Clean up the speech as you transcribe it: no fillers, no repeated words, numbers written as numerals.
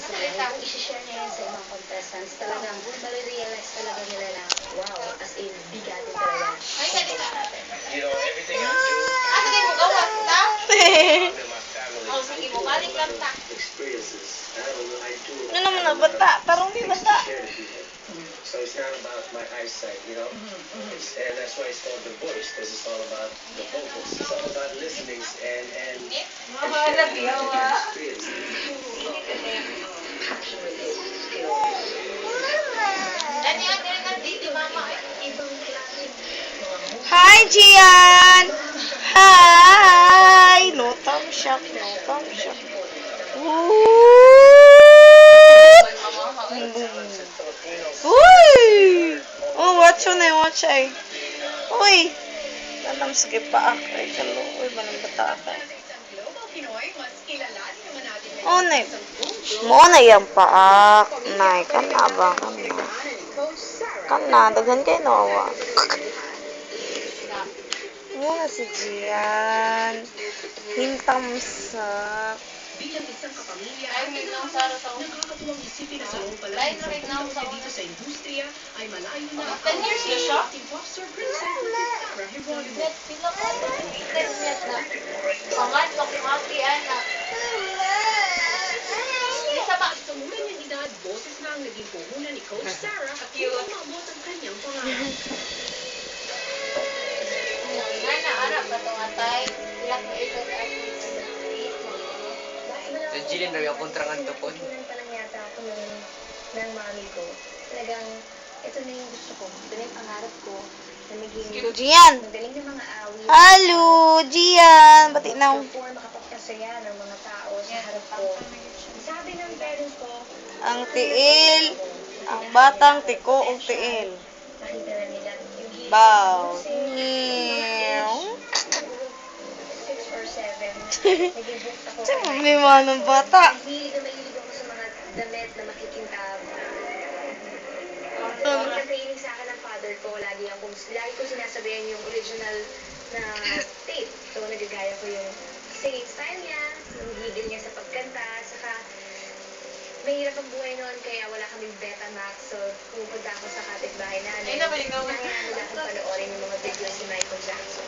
buhay, kung isi-share niya yan sa ibang contestants, talagang marirealize talaga nila na, wow, as in, bigatin talaga. You know, everything I do, Sige mo gawa ta. under my family, Oh, sige mo balik lang ta. experiences. I do. Ano naman na bata? Tarong di bata. Share to people. So it's not about my eyesight, you know? And that's why it's called The Voice, because it's all about the vocals. It's all about listening and experience. Dani ang dire ka dito mama. Hi, Gian! Hi! Lotam shock, lotam shock. Uy! Oh, watch yun eh, watch ay. Uy! Tanam, sige pa ako. Ay, kalo. Uy, manang bata ako. Oh, nay. Mo na yung paak. Nay, kana ba? Kana. Kana, daghan kayo nawa. Mo na si Gian. Hintamsak. Bilang isang kapamilya, Ay, may lang sara sa nakakatuwang isipin na sa loob pala Lain sa na rin na pagtulong sa niya dito sa industriya ay malayo na 10 years na siya? ating pop star princess na si Sarah Geronimo. Net, pila ka na. 10 net na. Pangat, pakimati, anak. Isa ba? Sa mura niyang edad, boses na ang naging puhunan ni Coach Sarah at upang maabot ang kanyang pangarap. Nga na, arap ba ito nga tayo? Ilak na ito at Sa Jilin daw yung kontrangan to po. Natutunan pa lang yata ako ng mami ko. Talagang, ito na yung gusto ko. Ito na yung pangarap ko. Na maging Gian! magaling na mga awit. Hello, Gian! Bati na. Before makapagpasaya ng mga tao sa harap ko. Sabi ng parents ko, Ang tiil. Ang batang tiko o tiil. nakita na nila yung hilig Bow. ko sa music. 6 or 7. Naging booked ako. Sa problema ng bata. Mahilig ako sa mga damit na makikintab. So, Nagka-training sa akin ng father ko. Lagi ko sinasabihan yung original na tape. So, nagagaya ko yung singing style niya, yung higil niya sa pagkanta, saka mahirap ang buhay noon kaya wala kaming Betamax. So, pumupunta ako sa kapitbahay namin. Ay, nabalingaw. Kaya nila akong panoorin yung mga videos ni Michael Jackson.